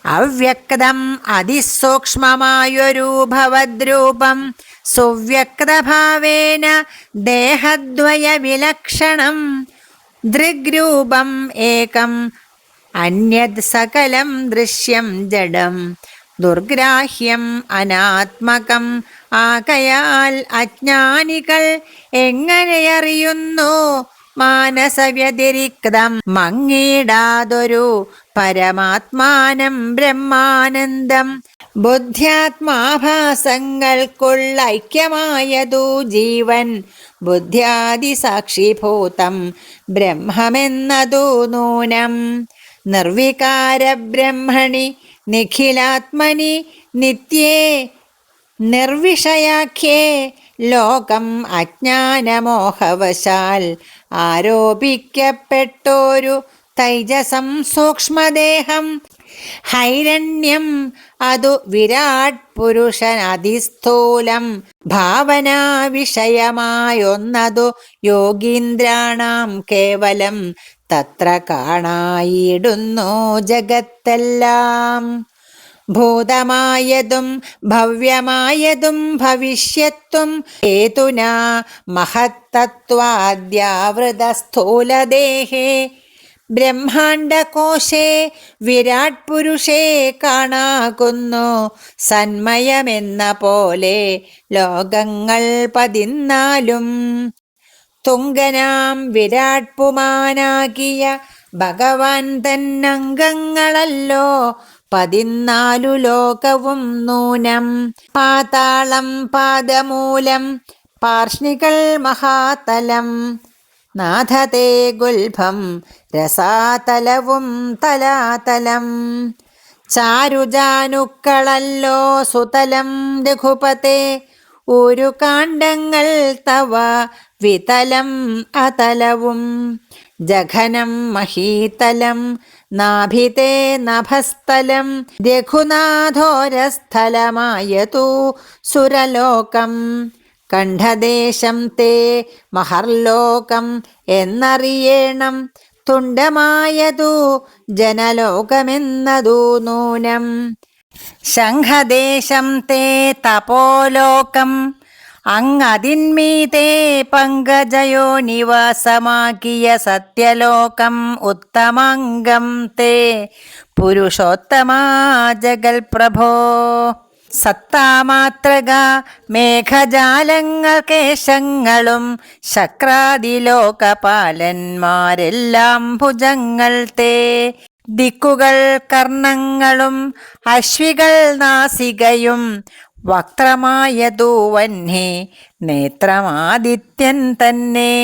S1: അവ്യക്തം അതിസൂക്ഷ്മമായൊരു ഭവദ്രൂപം സുവ്യക്തഭാവേന ദേഹദ്വയ വിലക്ഷണം. ദൃഗ്രൂപം ഏകം അന്യത് സകലം ദൃശ്യം ജഡം ദുർഗ്രാഹ്യം അനാത്മകം. ആകയാൽ അജ്ഞാനികൾ എങ്ങനെയറിയുന്നു മാനസവ്യതിരിക്തം മങ്ങിടാതൊരു പരമാത്മാനം ബ്രഹ്മാനന്ദം. ബുദ്ധ്യാത്മാഭാസങ്ങൾക്കുള്ള ഐക്യമായതു ജീവൻ, ബുദ്ധ്യാദിസാക്ഷിഭൂതം ബ്രഹ്മമെന്നതു നൂനം. നിർവികാര ബ്രഹ്മണി നിഖിലാത്മനി നിത്യേ നിർവിഷയാഖ്യേ ലോകം അജ്ഞാനമോഹവശാൽ ആരോപിക്കപ്പെട്ടോരു തൈജസം സൂക്ഷ്മദേഹം ഹൈരണ്യം അതു വിരാട് പുരുഷൻ അതിസ്ഥൂലം ഭാവനാ വിഷയമായൊന്നതു യോഗീന്ദ്രാണാം കേവലം തത്ര കാണായിടുന്നു ജഗത്തെല്ലാം. ഭൂതമായതും ഭവ്യമായതും ഭവിഷ്യത്തും ഹേതുനാ മഹത്തത്വാദ്യാവൃത സ്ഥൂലദേഹേ ബ്രഹ്മാണ്ഡകോശേ വിരാട് പുരുഷേ കാണാകുന്നു സന്മയമെന്ന പോലെ ലോകങ്ങൾ 14. തുങ്കനാം വിരാട് പുമാനാകിയ ഭഗവാൻ തന്നംഗങ്ങളല്ലോ 14 ലോകവും നൂനം. പാതാളം പാദമൂലം പാർഷ്ണികൾ മഹാതലം നാഥതേ ഗുൽഭം രസാതലവും തലാതലം. ചാരുജാനുക്കളല്ലോ സുതലം രഘുപതേ ഒരു കാണ്ഡങ്ങൾ തവ വിതലം അതലവും. ജഘനം മഹീതലം നാഭിതേ നഭസ്ഥലം രഘുനാഥോരസ്ഥലമായതു സുരലോകം. കണ്ഠദേശം തേ മഹർലോകം എന്നറിയേണം തുണ്ടമായതു ജനലോകമെന്നതു നൂനം. ശംഖദേശം തേ തപോലോകം അങ്ങതിന്മീതേ പങ്കജയോ നിവാസമാക്കിയ സത്യലോകം ഉത്തമാംഗം തേ പുരുഷോത്തമാ ജഗൽ പ്രഭോ. സത്താമാത്രക മേഘജാലങ്ങൾ കേശങ്ങളും ശക്രാദിലോകപാലന്മാരെല്ലാം ഭുജങ്ങൾ തേ. ദിക്കുകൾ കർണങ്ങളും അശ്വികൾ നാസികയും വക്രമായതു വഹ്നി നേത്രമാദിത്യൻ തന്നെ.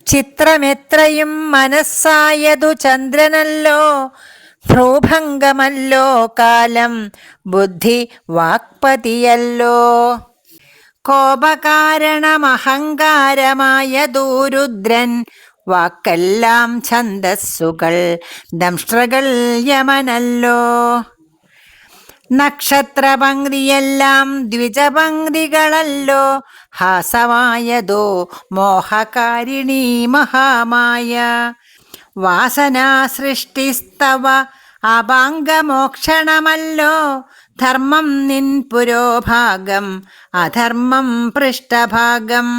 S1: ചിത്രമെത്രയും മനസ്സായതു ചന്ദ്രനല്ലോ ഭ്രൂഭംഗമല്ലോ കാലം ബുദ്ധി വാക്പതിയല്ലോ. കോപകാരണമഹങ്കാരമായതു രുദ്രൻ വാക്കെല്ലാം ഛന്ദസ്സുകൾ ദംഷ്ട്രകൾ യമനല്ലോ. നക്ഷത്രപംക്തിയെല്ലാം ദ്വിജപംക്തികളല്ലോ ഹാസമായതോ മോഹകാരിണീ മഹാമായ. വാസനാസൃഷ്ടിസ്തവ അപാംഗമോക്ഷണമല്ലോ ധർമ്മം നിൻ പുരോഭാഗം അധർമ്മം പൃഷ്ഠഭാഗം.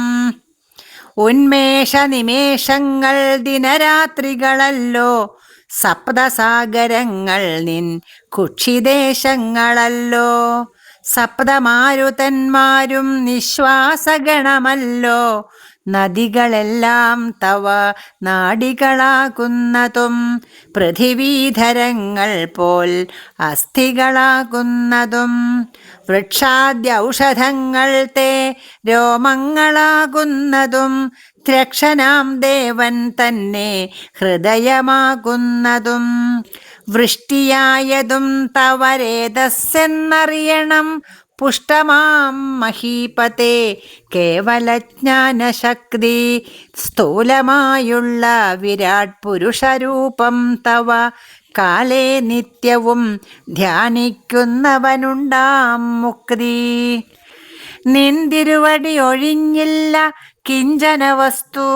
S1: ഉന്മേഷനിമേഷങ്ങൾ ദിനരാത്രികളല്ലോ സപ്തസാഗരങ്ങൾ നിൻ കുക്ഷിദേശങ്ങളല്ലോ. സപ്തമാരുതന്മാരും നിശ്വാസഗണമല്ലോ നദികളെല്ലാം തവ നാഡികളാകുന്നതും പൃഥിവീധരങ്ങൾ പോൽ അസ്ഥികളാകുന്നതും. വൃക്ഷാദ്യൗഷധങ്ങൾ തേ രോമങ്ങളാകുന്നതും ത്രക്ഷനാം ദേവൻ തന്നെ ഹൃദയമാകുന്നതും. വൃഷ്ടിയായതും തവ രേതസ്സെന്നറിയണം പുഷ്ടമാം മഹീപതേ കേവലജ്ഞാനശക്തി. സ്ഥൂലമായുള്ള വിരാട് പുരുഷരൂപം തവ കാലേ നിത്യവും ധ്യാനിക്കുന്നവനുണ്ടാം മുക്തി. നിന്തിരുവടി ഒഴിഞ്ഞില്ല കിഞ്ചന വസ്തു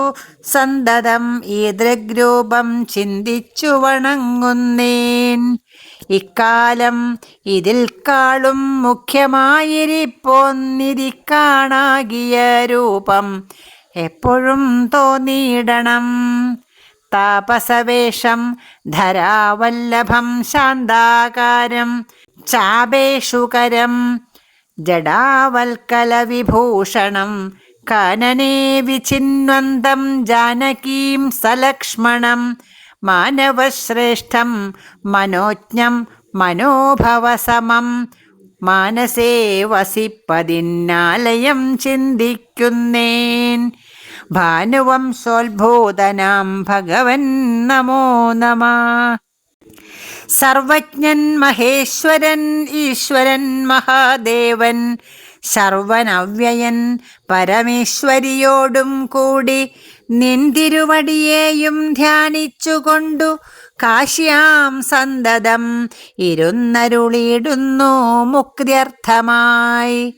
S1: സന്തതം ഈ ദൃഗ്രൂപം ചിന്തിച്ചു വണങ്ങുന്നേൻ. ഇക്കാലം ഇതിൽ കാളും മുഖ്യമായിരിപ്പോന്നിരിക്കാണാകിയ രൂപം എപ്പോഴും തോന്നിയിടണം. താപസവേഷം ധരാവല്ലഭം ശാന്താകാരം ചാപേഷുകരം ജഡാവൽക്കലവിഭൂഷണം കാനനേ വിചിന്വന്തം ജാനകീം സലക്ഷ്മണം. മാനവശ്രേഷ്ഠം മനോജ്ഞം മനോഭവസമം മാനസേ വസിപ്പതിന്നാലയം ചിന്തിക്കുന്നേൻ. ഭാനുവംശോത്ഭൂതനാം ഭഗവൻ നമോ നമ. സർവജ്ഞൻ മഹേശ്വരൻ ഈശ്വരൻ മഹാദേവൻ സർവനവ്യയൻ പരമേശ്വരിയോടും കൂടി നിന്തിരുവടിയേയും ധ്യാനിച്ചുകൊണ്ടു കാശ്യാം സന്തതം ഇരുന്നരുളിയിടുന്നു മുക്ത്യർത്ഥമായി.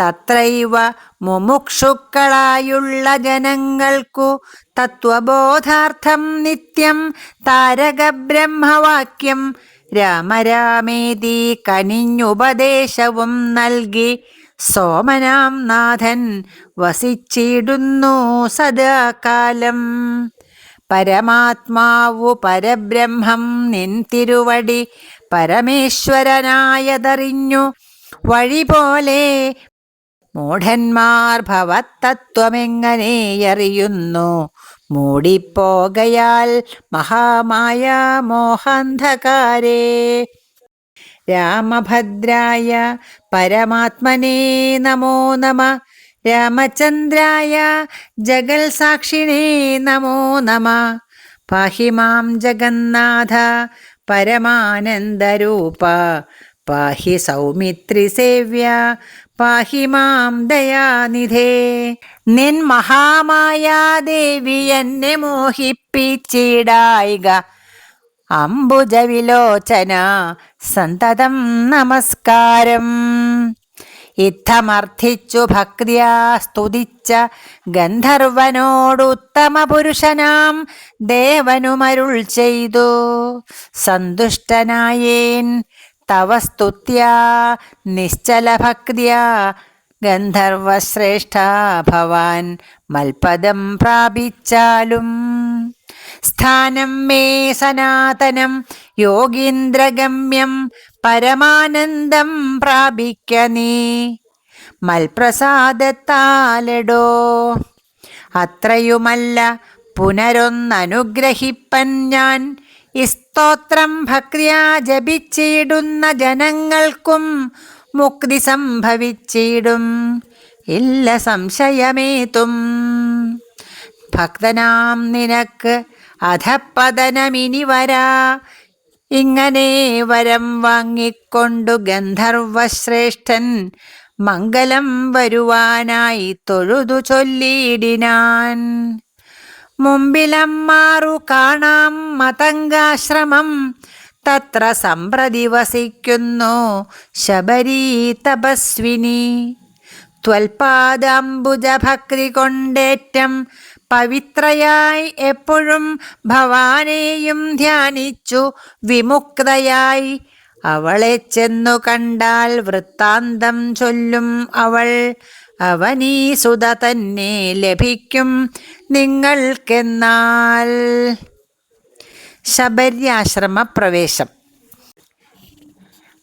S1: തത്രൈവ മുമുക്ഷുക്കളായുള്ള ജനങ്ങൾക്കു തത്വബോധാർത്ഥം നിത്യം താരകബ്രഹ്മവാക്യം രാമരാമേതി കനിഞ്ഞുപദേശവും നൽകി സോമനാം നാഥൻ വസിച്ചിടുന്നു സദാകാലം. പരമാത്മാവു പരബ്രഹ്മം നിൻ തിരുവടി പരമേശ്വരനായതറിഞ്ഞു വഴി പോലെ മൂഢന്മാർ ഭവത്തത്വമെങ്ങനെയറിയുന്നു. മൂടിപ്പോകയാൽ മഹാമായ മോഹാന്ധകാരേ. രാമഭദ്രായ പരമാത്മനേ നമോ നമ. രാമചന്ദ്രായ ജഗൽ സാക്ഷിണേ നമോ നമ. പാഹി മാം ജഗന്നാഥ പരമാനന്ദരൂപ. പാഹി സൗമിത്രി സേവ്യ പാഹി മാം ദയാനിധേ. നിൻ മഹാമായാദേവി എന്നെ മോഹിപ്പിച്ചിടായിക. അംബുജവിലോചന സന്തതം നമസ്കാരം. ഇത്തമർത്ഥിച്ചു ഭക്തിയാ സ്തുതിച്ച ഗന്ധർവനോടുത്തമ പുരുഷനാം ദേവനുമരുൾ ചെയ്തു. സന്തുഷ്ടനായേൻ തവ സ്തുത്യാ നിശ്ചലഭക്തിയാ. ഗന്ധർവശ്രേഷ്ഠ ഭവാൻ മൽപദം പ്രാപിച്ചാലും. സ്ഥാനം മേ സനാതനം യോഗീന്ദ്രഗമ്യം പരമാനന്ദം പ്രാപിക്ക നീ മൽപ്രസാദത്താലെടോ. അത്രയുമല്ല പുനരൊന്നനുഗ്രഹിപ്പൻ ഞാൻ. ഈ സ്തോത്രം ഭക്തിയാ ജപിച്ചിടുന്ന ജനങ്ങൾക്കും മുക്തി സംഭവിച്ചിടും. ഇല്ല സംശയമേതും. ഭക്തനാം നിനക്ക് അധപ്പതനമിനി വരാ. ഇങ്ങനെ വരം വാങ്ങിക്കൊണ്ടു ഗന്ധർവശ്രേഷ്ഠൻ മംഗലം വരുവാനായി തൊഴുതു ചൊല്ലിയിടിനാൻ. മുമ്പിലമ്മാറു കാണാം മതംഗാശ്രമം. തത്ര സമ്പ്രതി വസിക്കുന്നു ശബരീ തപസ്വിനി. ത്വൽപാദാംബുജഭക്തി കൊണ്ടേറ്റം പവിത്രയായി എപ്പോഴും ഭവാനെയും ധ്യാനിച്ചു വിമുക്തയായി. അവളെ ചെന്നു കണ്ടാൽ വൃത്താന്തം ചൊല്ലും അവൾ. അവനീസുത തന്നെ ലഭിക്കും നിങ്ങൾക്കെന്നാൽ. ശബര്യാശ്രമ പ്രവേശം.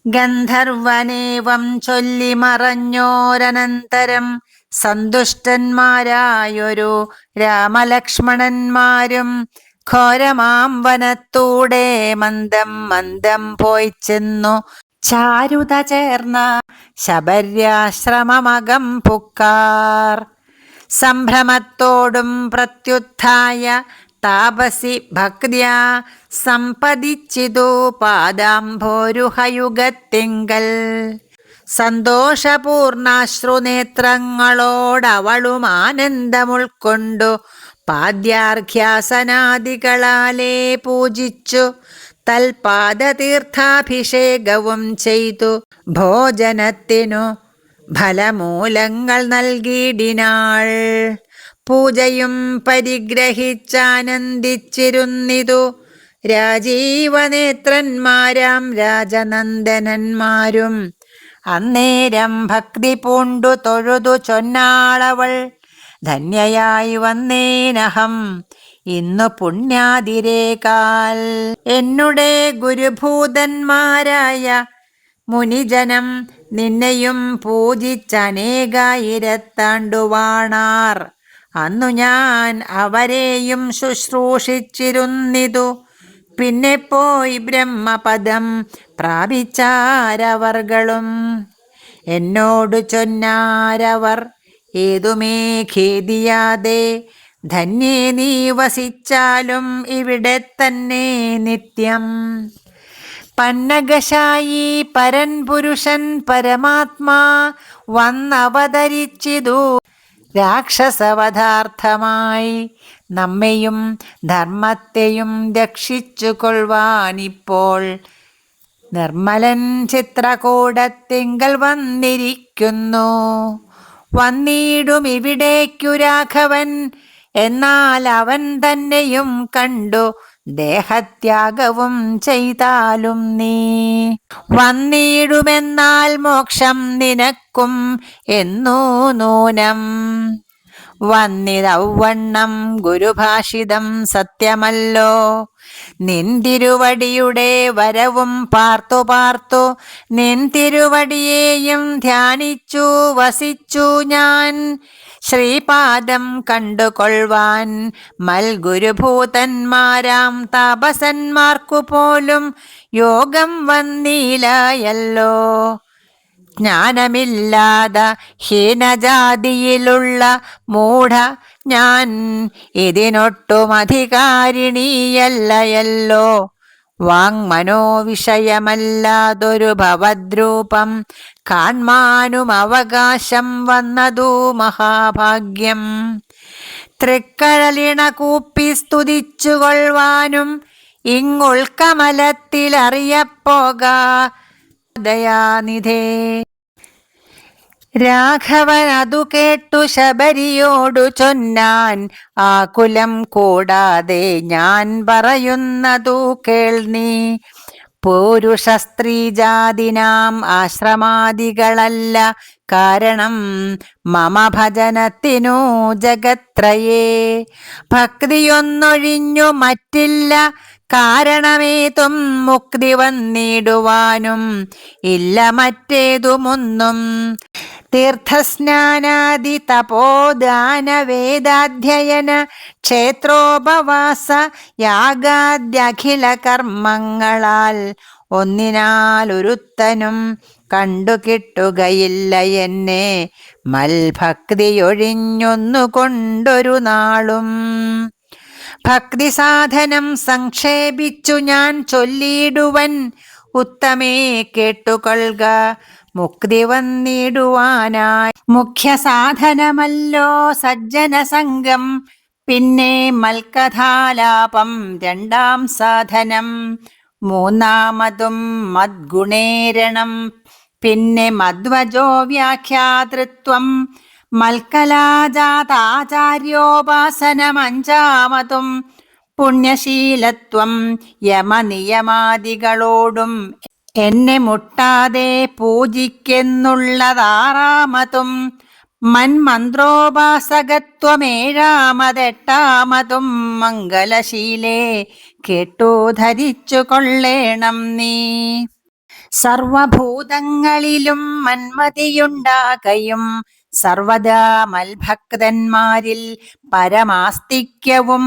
S1: ഗന്ധർവനേവം ചൊല്ലി മറഞ്ഞോരനന്തരം സന്തുഷ്ടന്മാരായൊരു രാമലക്ഷ്മണന്മാരും ഘോരമാം വനത്തൂടെ മന്ദം മന്ദം പോയി ചെന്നു ചാരുത ചേർന്ന ശബര്യാശ്രമമകം പുക്കാർ. സംഭ്രമത്തോടും പ്രത്യുത്ഥായ താപസി ഭക്തിയാ സമ്പദിച്ചിതു പാദാംഭോരുഹയുഗത്തിങ്കൽ. സന്തോഷപൂർണാശ്രുനേത്രങ്ങളോടവളും ആനന്ദമുൾക്കൊണ്ടു പാദ്യാർഘ്യാസനാദികളാലേ പൂജിച്ചു തൽപാദതീർത്ഥാഭിഷേകവും ചെയ്തു ഭോജനത്തിനു ഫലമൂലങ്ങൾ നൽകിയിടിനാൾ. പൂജയും പരിഗ്രഹിച്ചാനന്ദിച്ചിരുന്നിതു രാജീവനേത്രന്മാരാം രാജനന്ദനന്മാരും. അന്നേരം ഭക്തി പൂണ്ടു തൊഴുതു ചൊന്നാളവൾ. ധന്യയായി വന്നേനഹം ഇന്നു പുണ്യാതിരേകാൽ. എന്നുടെ ഗുരുഭൂതന്മാരായ മുനിജനം നിന്നെയും പൂജിച്ചനേകായിരത്താണ്ടുവാണാർ. അന്നു ഞാൻ അവരെയും ശുശ്രൂഷിച്ചിരുന്നിതു. പിന്നെ പോയി ബ്രഹ്മപദം പ്രാപിച്ചാരവർകളും. എന്നോടു ചൊന്നാരവർ ഏതുമേ ഖേദിയാതെ, ധന്യേ നീ വസിച്ചാലും ഇവിടെ തന്നെ നിത്യം. പന്നഗശായി പരൻ പുരുഷൻ പരമാത്മാ വന്നവതരിച്ചിതു രാക്ഷസവധാർത്ഥമായി. നമ്മെയും ധർമ്മത്തെയും രക്ഷിച്ചു കൊള്ളുവാനിപ്പോൾ നിർമ്മലൻ ചിത്രകൂടത്തിങ്കൽ വന്നിരിക്കുന്നു. വന്നിടും ഇവിടേക്കു രാഘവൻ, എന്നാൽ അവൻ തന്നെയും കണ്ടു ദേഹത്യാഗവും ചെയ്താലും നീ. വന്നിടുമെന്നാൽ മോക്ഷം നിനക്കും എന്നു നൂനം. വന്നിതൗവണ്ണം ഗുരുഭാഷിതം സത്യമല്ലോ. നിൻ തിരുവടിയുടെ വരവും പാർത്തു പാർത്തു നിൻ തിരുവടിയെയും ധ്യാനിച്ചു വസിച്ചു ഞാൻ. ശ്രീപാദം കണ്ടുകൊള്ളുവാൻ മൽഗുരുഭൂതന്മാരാം താപസന്മാർക്കു പോലും യോഗം വന്നില്ലയല്ലോ. ജ്ഞാനമില്ലാത ഹീനജാതിയിലുള്ള മൂഢ ഞാൻ ഇതിനൊട്ടും അധികാരിണിയല്ലയല്ലോ. വാങ്മനോവിഷയമല്ലാതൊരു ഭവദ്രൂപം കാൺമാനും അവകാശം വന്നതു മഹാഭാഗ്യം. തൃക്കഴലിണ കൂപ്പി സ്തുതിച്ചുകൊള്ളുവാനും ഇങ്ങുൾക്കമലത്തിലറിയപ്പോക ദയാനിധേ. രാഘവൻ അതു കേട്ടു ശബരിയോടു ചൊന്നാൻ, ആകുലം കൂടാതെ ഞാൻ പറയുന്നതു കേൾനീ. പുരുഷ സ്ത്രീ ജാതിനാം ആശ്രമാദികളല്ല കാരണം മമ ഭജനത്തിനു ജഗത്രയേ. ഭക്തിയൊന്നൊഴിഞ്ഞു മറ്റില്ല കാരണമേതും മുക്തി വന്നിടുവാനും ഇല്ല മറ്റേതുമൊന്നും. തീർത്ഥസ്നാനാദി തപോദാന വേദാധ്യയന ക്ഷേത്രോപവാസ യാഗാദ്യഖില കർമ്മങ്ങളാൽ ഒന്നിനാൽ ഒരുത്തനും കണ്ടു കിട്ടുകയില്ല എന്നെ മൽഭക്തിയൊഴിഞ്ഞൊന്നുകൊണ്ടൊരു നാളും. ഭക്തി സാധനം സംക്ഷേപിച്ചു ഞാൻ ചൊല്ലിടുവൻ, ഉത്തമേ കേട്ടുകൊള്ളുക മുക്തി വന്നിടുവാനായി. മുഖ്യ സാധനമല്ലോ സജ്ജന സംഘം, പിന്നെ മൽക്കഥാലാപം രണ്ടാം സാധനം. മൂന്നാമതും മദ്ഗുണേരണം, പിന്നെ മധ്വജോ വ്യാഖ്യാതൃത്വം. മൽക്കലാജാതാചാര്യോപാസനം അഞ്ചാമതും. പുണ്യശീലത്വം യമനിയമാദികളോടും എന്നെ മുട്ടാതെ പൂജിക്കെന്നുള്ളതാറാമതും. മന്മന്ത്രോപാസകത്വമേഴാമതെട്ടാമതും. മംഗലശീലേ കേട്ടു ധരിച്ചു കൊള്ളേണം നീ. സർവഭൂതങ്ങളിലും മന്മതിയുണ്ടാകയും സർവദാ മൽഭക്തന്മാരിൽ പരമാസ്തിക്യവും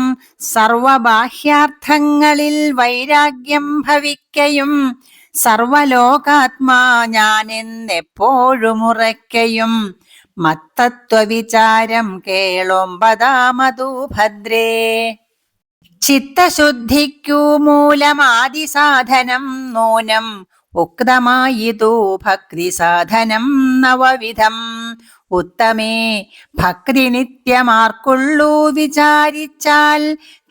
S1: സർവബാഹ്യാർത്ഥങ്ങളിൽ വൈരാഗ്യം ഭവിക്കയും സർവലോകാത്മാ ഞാനെന്നെപ്പോഴും ഉറയ്ക്കയും. മത്തത്വവിചാരം കേളൊമ്പതാമതു ഭദ്രേ. ചിത്തശുദ്ധിക്കു മൂലമാദിസാധനം നൂനം, ഉക്തമായിതു ഭക്തി സാധനം നവവിധം. ഉത്തമേ ഭക്തി നിത്യമാർക്കുള്ളൂ വിചാരിച്ചാൽ,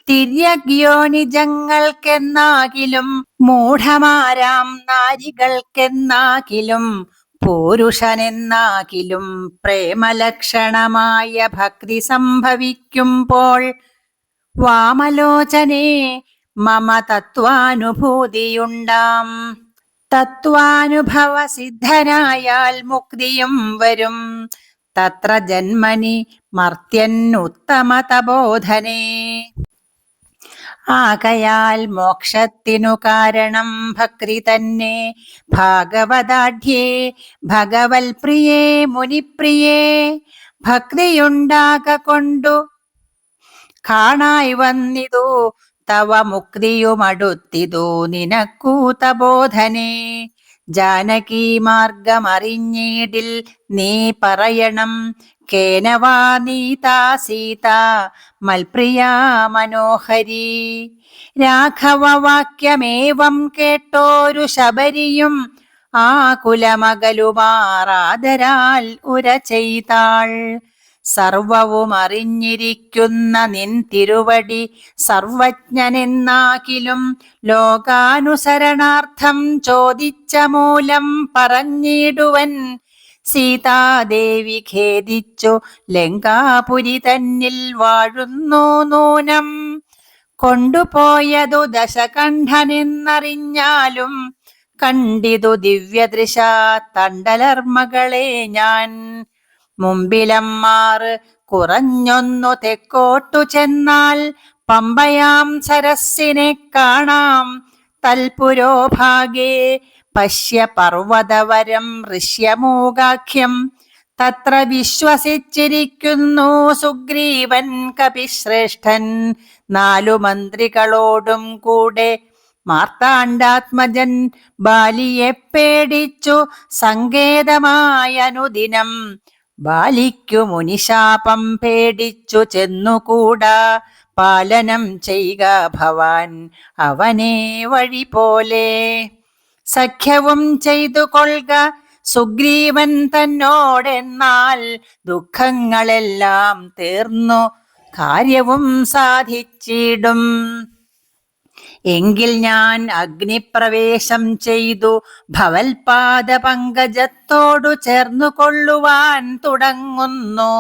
S1: തിര്യഗ്യോനിജങ്ങൾക്കെന്നാകിലും മൂഢമാരാം നാരികൾക്കെന്നാകിലും പുരുഷനെന്നാകിലും പ്രേമലക്ഷണമായ ഭക്തി സംഭവിക്കുമ്പോൾ വാമലോചനേ മമ തത്വാനുഭൂതിയുണ്ടാം. തത്വാനുഭവ സിദ്ധനായാൽ മുക്തിയും വരും, തത്ര ജന്മനി മർത്യൻ ഉത്തമ തപോധനേ. ആകയാൽ മോക്ഷത്തിനു കാരണം ഭക്തി തന്നെ. ഭാഗവതാഢ്യേ ഭഗവൽ പ്രിയേ മുനിപ്രിയേ, ഭക്തിയുണ്ടാക കൊണ്ടു കാണായി വന്നിതു തവ മുക്തിയുമടുത്തിതു നിനക്കൂ തബോധനേ. ജാനകി മാർഗമറിഞ്ഞീടിൽ നീ പറയണം, കേനവാ നീതാ സീത മൽപ്രിയാ മനോഹരി. രാഘവവാക്യമേവം കേട്ടോരു ശബരിയും ആ കുലമകലുമാറാദരാൽ ഉര ചെയ്താൾ. സർവവും അറിഞ്ഞിരിക്കുന്ന നിൻ തിരുവടി സർവജ്ഞനെന്നാകിലും ലോകാനുസരണാർത്ഥം ചോദിച്ച മൂലം പറഞ്ഞിടുവൻ. സീതാദേവി ഖേദിച്ചു ലങ്കാപുരി തന്നിൽ വാഴുന്നു നൂനം. കൊണ്ടുപോയതു ദശകണ്ഠനെന്നറിഞ്ഞാലും കണ്ടിതു ദിവ്യദൃശ തണ്ടലർമകളെ ഞാൻ. മുമ്പിലമ്മാറ് കുറഞ്ഞൊന്നു തെക്കോട്ടു ചെന്നാൽ പമ്പയാം സരസ്സിനെ കാണാം. തൽപുരോഭാഗേ പശ്യ പർവ്വതവരം ഋഷ്യമൂകാഖ്യം. തത്ര വിശ്വസിച്ചിരിക്കുന്നു സുഗ്രീവൻ കപിശ്രേഷ്ഠൻ. 4 മന്ത്രികളോടും കൂടെ മാർത്താണ്ഡാത്മജൻ ബാലിയെ പേടിച്ചു സങ്കേതമായനുദിനം. ബാലിക്കു മുനിശാപം പേടിച്ചു ചെന്നുകൂടാ, പാലനം ചെയ്ക ഭവാൻ അവനെ വഴി പോലെ. സഖ്യവും ചെയ്തു കൊള്ളുക സുഗ്രീവൻ തന്നോടെന്നാൽ ദുഃഖങ്ങളെല്ലാം തീർന്നു കാര്യവും സാധിച്ചിടും. എങ്കിൽ ഞാൻ അഗ്നിപ്രവേശം ചെയ്തു ഭവൽപാദ പങ്കജത്തോടു ചേർന്നു കൊള്ളുവാൻ തുടങ്ങുന്നു.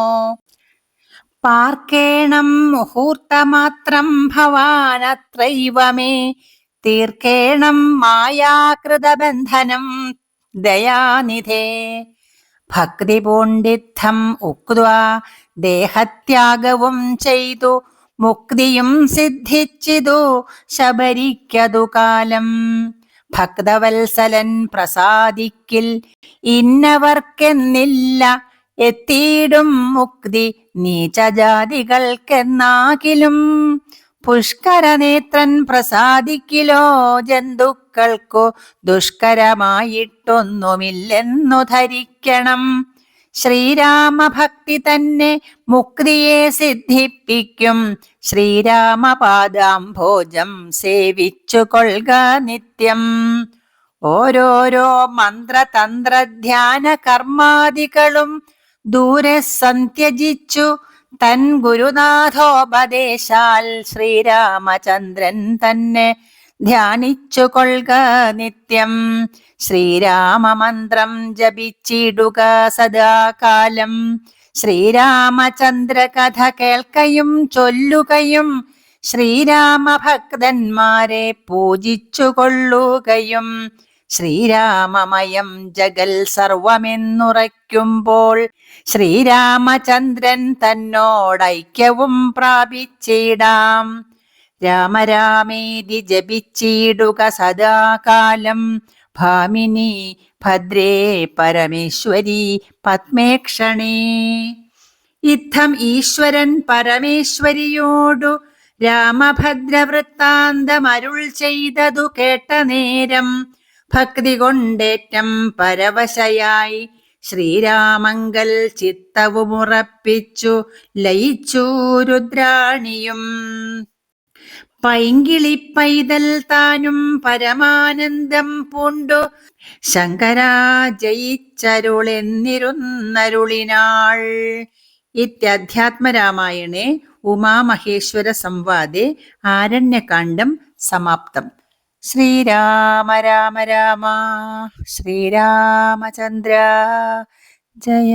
S1: പാർക്കേണം മുഹൂർത്തമാത്രം ഭവാനത്രൈവ മേ. തീർക്കേണം മായാകൃതബന്ധനം ദയാനിധേ. ഭക്തി പൂണ്ടിത്തം ഉക്വാ ദേഹത്യാഗവും ചെയ്തു മുക്തിയും സിദ്ധിച്ചിതു ശബരിക്കതു കാലം. ഭക്തവത്സലൻ പ്രസാദിക്കിൽ ഇന്നവർക്കെന്നില്ല, എത്തിയിടും മുക്തി നീചജാതികൾക്കെന്നാകിലും. പുഷ്കരനേത്രൻ പ്രസാദിക്കിലോ ജന്തുക്കൾക്കു ദുഷ്കരമായിട്ടൊന്നുമില്ലെന്നു ധരിക്കണം. ശ്രീരാമഭക്തി തന്നെ മുക്തിയെ സിദ്ധിപ്പിക്കും. ശ്രീരാമപാദാംഭോജം സേവിച്ചു കൊള്ളുക നിത്യം. ഓരോരോ മന്ത്രതന്ത്രധ്യാന കർമാദികളും ദൂരെ സന്ത്യജിച്ചു തൻ ഗുരുനാഥോപദേശാൽ ശ്രീരാമചന്ദ്രൻ തന്നെ ധ്യാനിച്ചു കൊള്ളുക നിത്യം. ശ്രീരാമമന്ത്രം ജപിച്ചിടുക സദാകാലം. ശ്രീരാമചന്ദ്ര കഥ കേൾക്കയും ചൊല്ലുകയും ശ്രീരാമഭക്തന്മാരെ പൂജിച്ചു കൊള്ളുകയും. ശ്രീരാമമയം ജഗൽ സർവമെന്നുറയ്ക്കുമ്പോൾ ശ്രീരാമചന്ദ്രൻ തന്നോടൈക്യവും പ്രാപിച്ചിടാം. രാമരാമേതി ജപിച്ചിടുക സദാകാലം. ഭാമിനി ഭദ്രേ പരമേശ്വരി പത്മേക്ഷണേ. ഇത്തം ഈശ്വരൻ പരമേശ്വരിയോടു രാമഭദ്രവൃത്താന്തമരുൾ ചെയ്തതു കേട്ട നേരം ഭക്തി കൊണ്ടേറ്റം പരവശയായി ശ്രീരാമങ്കൽ ചിത്തവുമുറപ്പിച്ചു ലയിച്ചു രുദ്രാണിയും. പൈങ്കിളി പൈതൽ താനും പരമാനന്ദം പൂണ്ടു ശങ്കരാ ജയിച്ചരുളെന്നിരുന്നരുളിനാൾ. ഇത്യധ്യാത്മരാമായണേ ഉമാമഹേശ്വര സംവാദേ ആരണ്യകാണ്ഡം സമാപ്തം. ശ്രീരാമ രാമ രാമ ശ്രീരാമചന്ദ്ര ജയ.